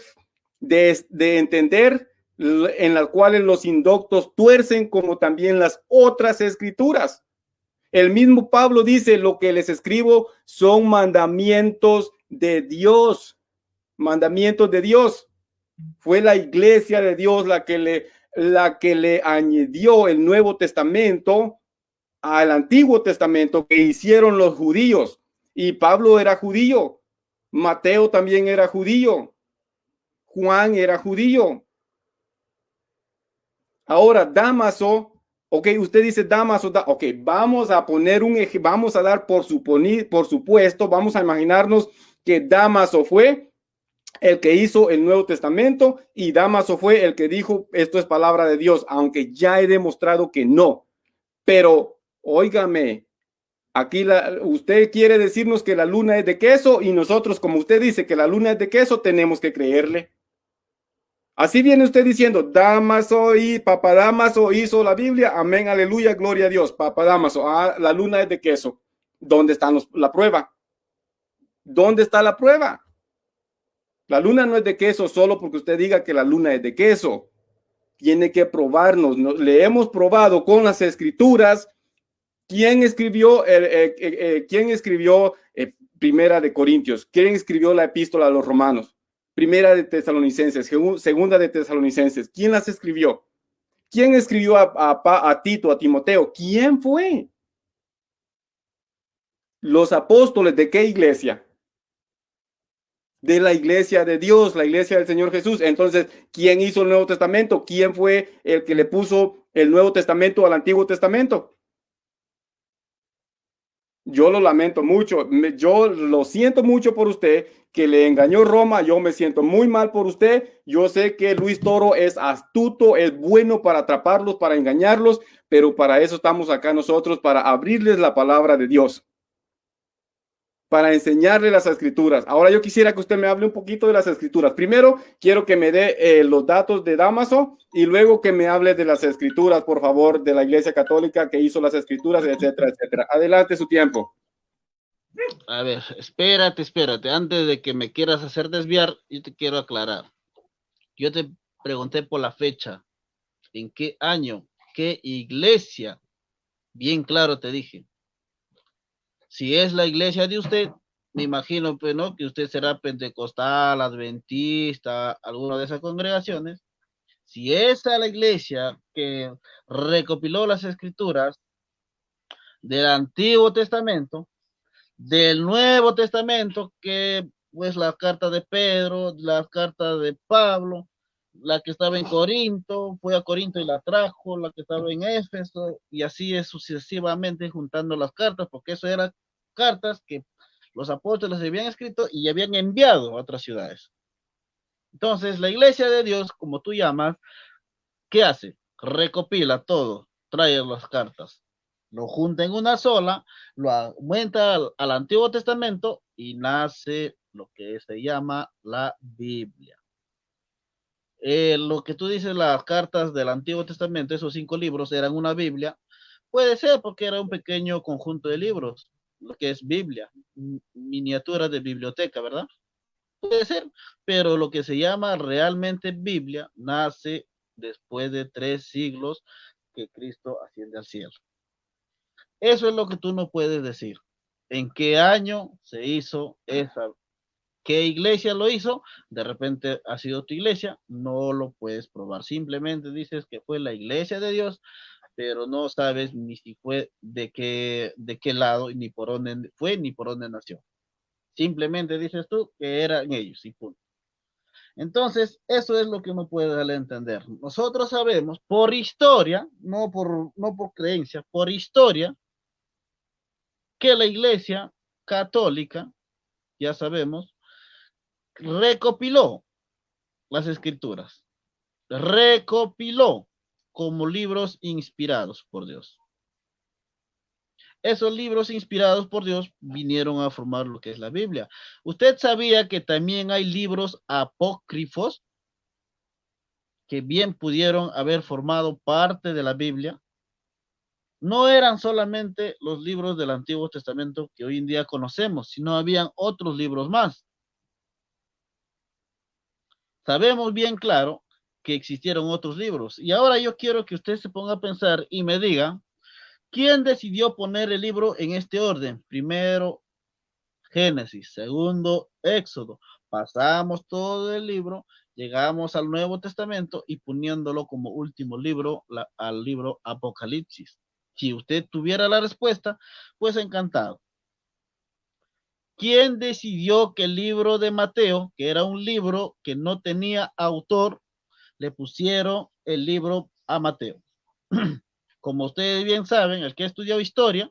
de entender en las cuales los indoctos tuercen como también las otras escrituras? El mismo Pablo dice, lo que les escribo son mandamientos de Dios, mandamientos de Dios. Fue la iglesia de Dios la que le añadió el Nuevo Testamento al Antiguo Testamento que hicieron los judíos. Y Pablo era judío, Mateo también era judío, Juan era judío. Ahora, Dámaso, ok, usted dice Dámaso, ok, vamos a poner vamos a dar por supuesto, vamos a imaginarnos que Dámaso fue el que hizo el Nuevo Testamento y Dámaso fue el que dijo, esto es palabra de Dios, aunque ya he demostrado que no. Pero, óigame, aquí usted quiere decirnos que la luna es de queso y nosotros, como usted dice que la luna es de queso, tenemos que creerle. Así viene usted diciendo, Dámaso y Papa Dámaso hizo la Biblia, amén, aleluya, gloria a Dios. Papa Dámaso, la luna es de queso. ¿Dónde está la prueba? ¿Dónde está la prueba? La luna no es de queso solo porque usted diga que la luna es de queso. Tiene que probarnos. Le hemos probado con las escrituras. ¿Quién escribió Primera de Corintios? ¿Quién escribió la epístola a los romanos? Primera de Tesalonicenses, Segunda de Tesalonicenses. ¿Quién las escribió? ¿Quién escribió a Tito, a Timoteo? ¿Quién fue? Los apóstoles de qué iglesia? De la iglesia de Dios, la iglesia del Señor Jesús. Entonces, ¿quién hizo el Nuevo Testamento? ¿Quién fue el que le puso el Nuevo Testamento al Antiguo Testamento? Yo lo lamento mucho, yo lo siento mucho por usted, que le engañó Roma, yo me siento muy mal por usted, yo sé que Luis Toro es astuto, es bueno para atraparlos, para engañarlos, pero para eso estamos acá nosotros, para abrirles la palabra de Dios, para enseñarle las escrituras. Ahora yo quisiera que usted me hable un poquito de las escrituras. Primero, quiero que me dé los datos de Dámaso y luego que me hable de las escrituras, por favor, de la Iglesia Católica que hizo las escrituras, etcétera, etcétera. Adelante su tiempo. A ver, espérate. Antes de que me quieras hacer desviar, yo te quiero aclarar. Yo te pregunté por la fecha. ¿En qué año? ¿Qué iglesia? Bien claro te dije. Si es la iglesia de usted, me imagino pues, ¿no? Que usted será pentecostal, adventista, alguna de esas congregaciones. Si esa es la iglesia que recopiló las escrituras del Antiguo Testamento, del Nuevo Testamento, que pues la carta de Pedro, la carta de Pablo, la que estaba en Corinto, fue a Corinto y la trajo, la que estaba en Éfeso, y así es sucesivamente juntando las cartas, porque eso eran cartas que los apóstoles habían escrito y habían enviado a otras ciudades. Entonces, la iglesia de Dios, como tú llamas, ¿qué hace? Recopila todo, trae las cartas, lo junta en una sola, lo aumenta al Antiguo Testamento y nace lo que se llama la Biblia. Lo que tú dices, las cartas del Antiguo Testamento, esos 5 libros eran una Biblia, puede ser porque era un pequeño conjunto de libros, lo que es Biblia, miniatura de biblioteca, ¿verdad? Puede ser, pero lo que se llama realmente Biblia nace después de 3 siglos que Cristo asciende al cielo. Eso es lo que tú no puedes decir. ¿En qué año se hizo esa? ¿Qué iglesia lo hizo? De repente ha sido tu iglesia, no lo puedes probar. Simplemente dices que fue la iglesia de Dios, pero no sabes ni si fue de qué lado, ni por dónde fue, ni por dónde nació. Simplemente dices tú que eran ellos y punto. Entonces, eso es lo que no puede darle a entender. Nosotros sabemos por historia, no por creencia, por historia, que la iglesia católica, ya sabemos, recopiló las escrituras, recopiló como libros inspirados por Dios. Esos libros inspirados por Dios vinieron a formar lo que es la Biblia. ¿Usted sabía que también hay libros apócrifos que bien pudieron haber formado parte de la Biblia? No eran solamente los libros del Antiguo Testamento que hoy en día conocemos, sino habían otros libros más. Sabemos bien claro que existieron otros libros. Y ahora yo quiero que usted se ponga a pensar y me diga, ¿quién decidió poner el libro en este orden? Primero, Génesis. Segundo, Éxodo. Pasamos todo el libro, llegamos al Nuevo Testamento y poniéndolo como último libro, al libro Apocalipsis. Si usted tuviera la respuesta, pues encantado. ¿Quién decidió que el libro de Mateo, que era un libro que no tenía autor, le pusieron el libro a Mateo? Como ustedes bien saben, el que ha estudiado historia,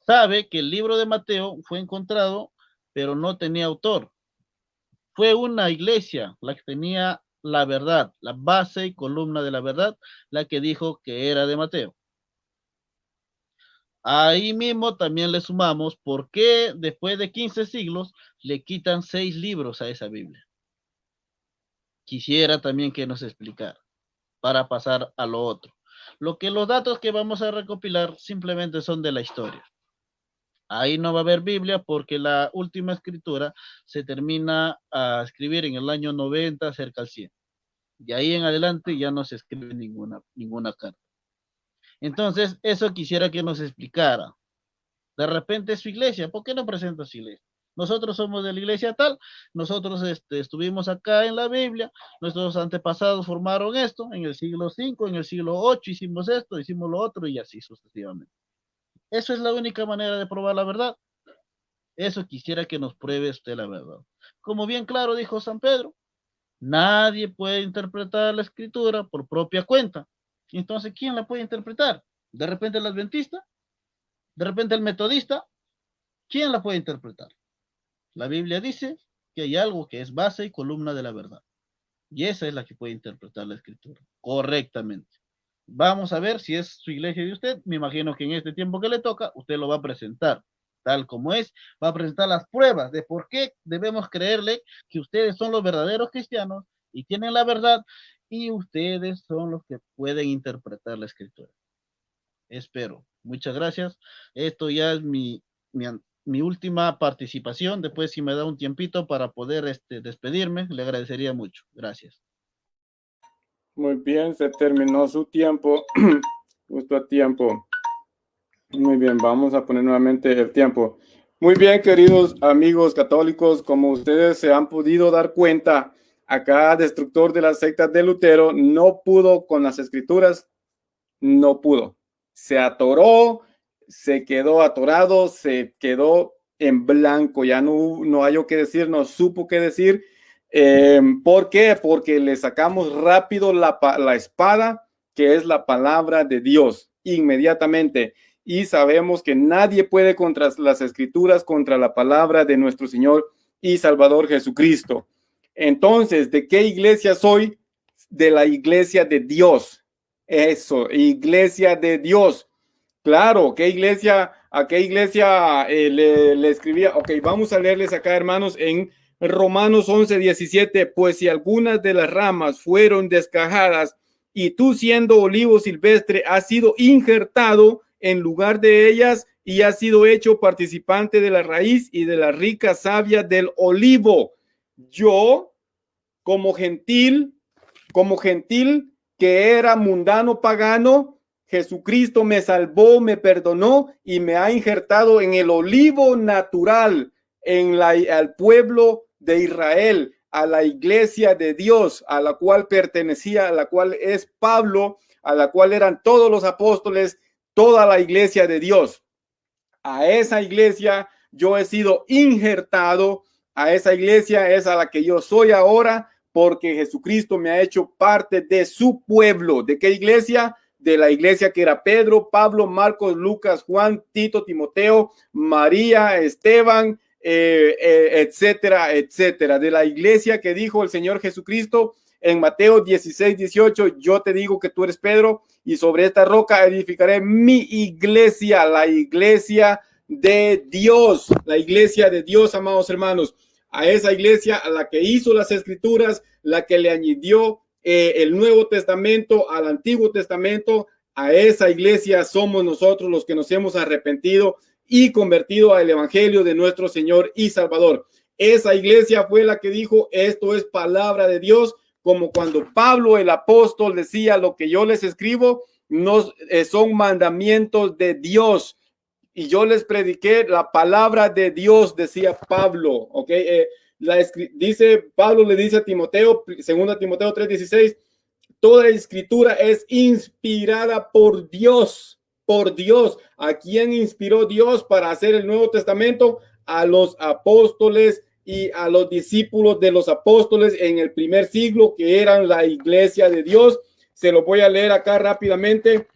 sabe que el libro de Mateo fue encontrado, pero no tenía autor. Fue una iglesia la que tenía la verdad, la base y columna de la verdad, la que dijo que era de Mateo. Ahí mismo también le sumamos por qué después de 15 siglos le quitan 6 libros a esa Biblia. Quisiera también que nos explicara para pasar a lo otro. Los datos que vamos a recopilar simplemente son de la historia. Ahí no va a haber Biblia porque la última escritura se termina a escribir en el año 90, cerca al 100. De ahí en adelante ya no se escribe ninguna carta. Entonces, eso quisiera que nos explicara. De repente su iglesia, ¿por qué no presenta su iglesia? Nosotros somos de la iglesia tal, nosotros estuvimos acá en la Biblia, nuestros antepasados formaron esto, en el siglo V, en el siglo VIII hicimos esto, hicimos lo otro y así sucesivamente. Eso es la única manera de probar la verdad. Eso quisiera que nos pruebe usted la verdad. Como bien claro dijo San Pedro, nadie puede interpretar la escritura por propia cuenta. Entonces, ¿quién la puede interpretar? ¿De repente el adventista? ¿De repente el metodista? ¿Quién la puede interpretar? La Biblia dice que hay algo que es base y columna de la verdad. Y esa es la que puede interpretar la escritura correctamente. Vamos a ver si es su iglesia de usted. Me imagino que en este tiempo que le toca, usted lo va a presentar tal como es. Va a presentar las pruebas de por qué debemos creerle que ustedes son los verdaderos cristianos y tienen la verdad y ustedes son los que pueden interpretar la escritura. Espero. Muchas gracias. Esto ya es mi última participación. Después, si me da un tiempito para poder despedirme, le agradecería mucho. Gracias. Muy bien, se terminó su tiempo, justo a tiempo. Muy bien, vamos a poner nuevamente el tiempo. Muy bien, queridos amigos católicos, como ustedes se han podido dar cuenta, acá destructor de las sectas de Lutero no pudo con las escrituras, no pudo. Se atoró, se quedó atorado, se quedó en blanco, ya no hay qué decir, no supo qué decir. ¿Por qué? Porque le sacamos rápido la espada, que es la palabra de Dios, inmediatamente. Y sabemos que nadie puede contra las escrituras, contra la palabra de nuestro Señor y Salvador Jesucristo. Entonces, ¿de qué iglesia soy? De la iglesia de Dios. Eso, iglesia de Dios. Claro, ¿qué iglesia ¿A qué iglesia le escribía? Ok, vamos a leerles acá, hermanos, en Romanos 11:17. Pues si algunas de las ramas fueron descajadas y tú, siendo olivo silvestre, has sido injertado en lugar de ellas y has sido hecho participante de la raíz y de la rica savia del olivo. Yo, como gentil que era mundano pagano, Jesucristo me salvó, me perdonó y me ha injertado en el olivo natural, al pueblo de Israel, a la iglesia de Dios, a la cual pertenecía, a la cual es Pablo, a la cual eran todos los apóstoles, toda la iglesia de Dios. A esa iglesia yo he sido injertado, a esa iglesia es a la que yo soy ahora, porque Jesucristo me ha hecho parte de su pueblo. ¿De qué iglesia? De la iglesia que era Pedro, Pablo, Marcos, Lucas, Juan, Tito, Timoteo, María, Esteban, etcétera, etcétera. De la iglesia que dijo el Señor Jesucristo en Mateo 16:18, yo te digo que tú eres Pedro y sobre esta roca edificaré mi iglesia, la iglesia de Dios, la iglesia de Dios, amados hermanos. A esa iglesia, a la que hizo las escrituras, la que le añadió el Nuevo Testamento al Antiguo Testamento, a esa iglesia somos nosotros los que nos hemos arrepentido y convertido al evangelio de nuestro Señor y Salvador. Esa iglesia fue la que dijo, esto es palabra de Dios, como cuando Pablo el apóstol decía, lo que yo les escribo son mandamientos de Dios. Y yo les prediqué la palabra de Dios, decía Pablo, ¿ok? Pablo le dice a Timoteo, 2 Timoteo 3:16, toda escritura es inspirada por Dios, ¿A quién inspiró Dios para hacer el Nuevo Testamento? A los apóstoles y a los discípulos de los apóstoles en el primer siglo, que eran la iglesia de Dios. Se lo voy a leer acá rápidamente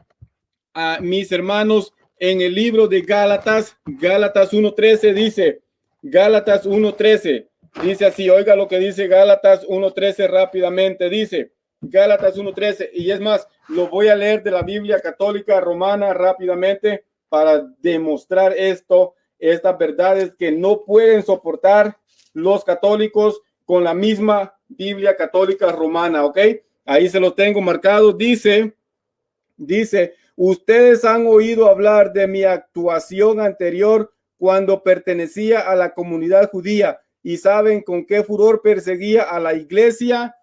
a mis hermanos. En el libro de Gálatas 1:13 dice, Gálatas 1:13 dice así, oiga lo que dice Gálatas 1:13 rápidamente, dice Gálatas 1:13, y es más, lo voy a leer de la Biblia Católica Romana rápidamente para demostrar estas verdades que no pueden soportar los católicos con la misma Biblia Católica Romana, ¿ok? Ahí se los tengo marcados, dice, ustedes han oído hablar de mi actuación anterior cuando pertenecía a la comunidad judía y saben con qué furor perseguía a la iglesia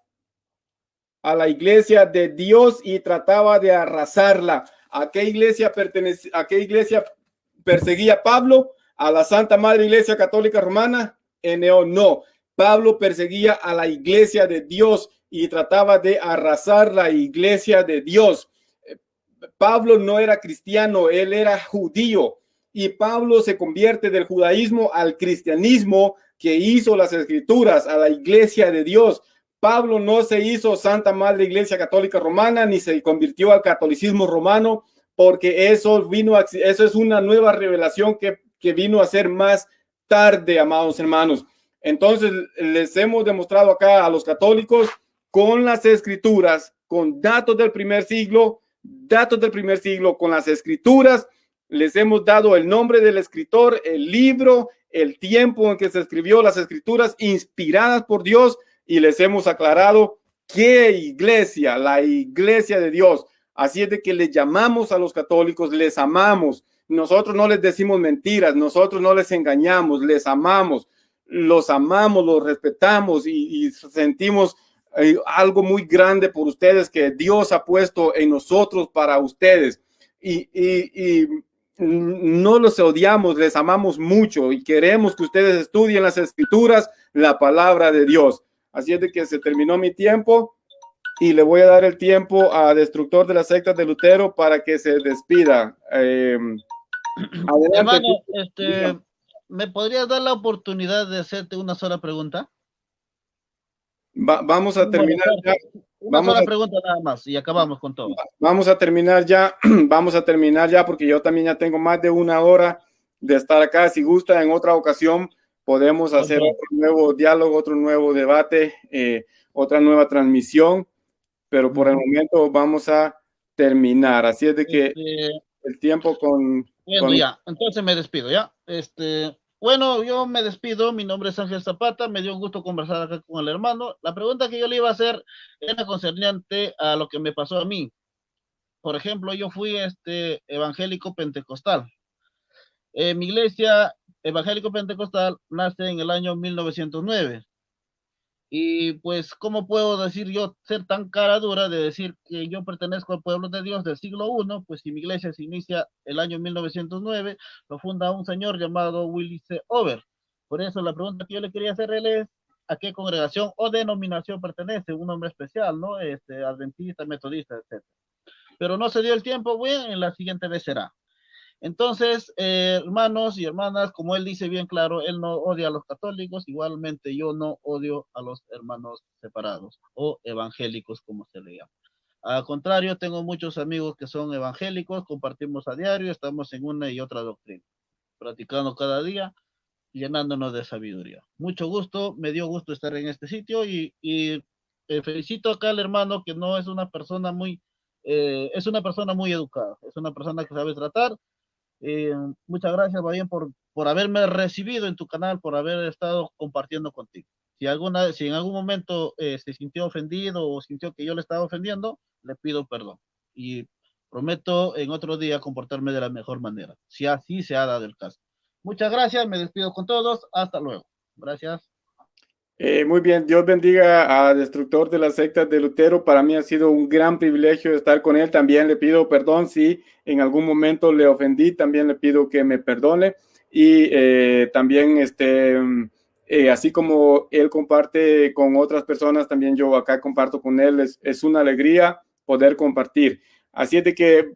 de Dios y trataba de arrasarla. ¿A qué iglesia perseguía Pablo? ¿A la Santa Madre Iglesia Católica Romana? No. Pablo perseguía a la iglesia de Dios y trataba de arrasar la iglesia de Dios. Pablo no era cristiano, él era judío, y Pablo se convierte del judaísmo al cristianismo que hizo las escrituras, a la iglesia de Dios. Pablo no se hizo Santa Madre Iglesia Católica Romana ni se convirtió al catolicismo romano, porque eso es una nueva revelación que vino a ser más tarde, amados hermanos. Entonces les hemos demostrado acá a los católicos con las escrituras, con datos del primer siglo, con las escrituras, les hemos dado el nombre del escritor, el libro, el tiempo en que se escribió las escrituras inspiradas por Dios, y les hemos aclarado qué iglesia, la iglesia de Dios. Así es de que les llamamos a los católicos, les amamos. Nosotros no les decimos mentiras, nosotros no les engañamos, les amamos, los respetamos y sentimos algo muy grande por ustedes que Dios ha puesto en nosotros para ustedes, y no los odiamos, les amamos mucho y queremos que ustedes estudien las escrituras, la palabra de Dios. Así es de que se terminó mi tiempo y le voy a dar el tiempo a Destructor de las Sectas de Lutero para que se despida. Adelante. Hermano, ¿me podrías dar la oportunidad de hacerte una sola pregunta? Vamos a terminar ya. Una sola pregunta nada más y acabamos con todo. Vamos a terminar ya. Vamos a terminar ya porque yo también ya tengo más de una hora de estar acá. Si gusta, en otra ocasión podemos hacer otro nuevo diálogo, otro nuevo debate, otra nueva transmisión, pero por el momento vamos a terminar. Así es de que el tiempo con Bueno, ya, entonces me despido, ¿ya? Bueno, yo me despido, mi nombre es Ángel Zapata, me dio un gusto conversar acá con el hermano. La pregunta que yo le iba a hacer era concerniente a lo que me pasó a mí. Por ejemplo, yo fui evangélico pentecostal. Mi iglesia evangélico pentecostal nace en el año 1909. Y pues, ¿cómo puedo decir yo, ser tan cara dura de decir que yo pertenezco al pueblo de Dios del siglo I? Pues si mi iglesia se inicia el año 1909, lo funda un señor llamado Willy C. Over. Por eso la pregunta que yo le quería hacer a él es, ¿a qué congregación o denominación pertenece? Un nombre especial, ¿no? Adventista, metodista, etc. Pero no se dio el tiempo, bueno, en la siguiente vez será. Entonces, hermanos y hermanas, como él dice bien claro, él no odia a los católicos, igualmente yo no odio a los hermanos separados o evangélicos, como se le llama. Al contrario, tengo muchos amigos que son evangélicos, compartimos a diario, estamos en una y otra doctrina, practicando cada día, llenándonos de sabiduría. Mucho gusto, me dio gusto estar en este sitio y felicito acá al hermano que no es una persona muy, es una persona muy educada, es una persona que sabe tratar. Muchas gracias, Bayén, por haberme recibido en tu canal, por haber estado compartiendo contigo. Si en algún momento se sintió ofendido o sintió que yo le estaba ofendiendo, le pido perdón. Y prometo en otro día comportarme de la mejor manera, si así se ha dado el caso. Muchas gracias, me despido con todos. Hasta luego. Gracias. Muy bien, Dios bendiga a Destructor de las sectas de Lutero. Para mí ha sido un gran privilegio estar con él. También le pido perdón si en algún momento le ofendí. También le pido que me perdone. Y también, así como él comparte con otras personas, también yo acá comparto con él. Es una alegría poder compartir. Así es de que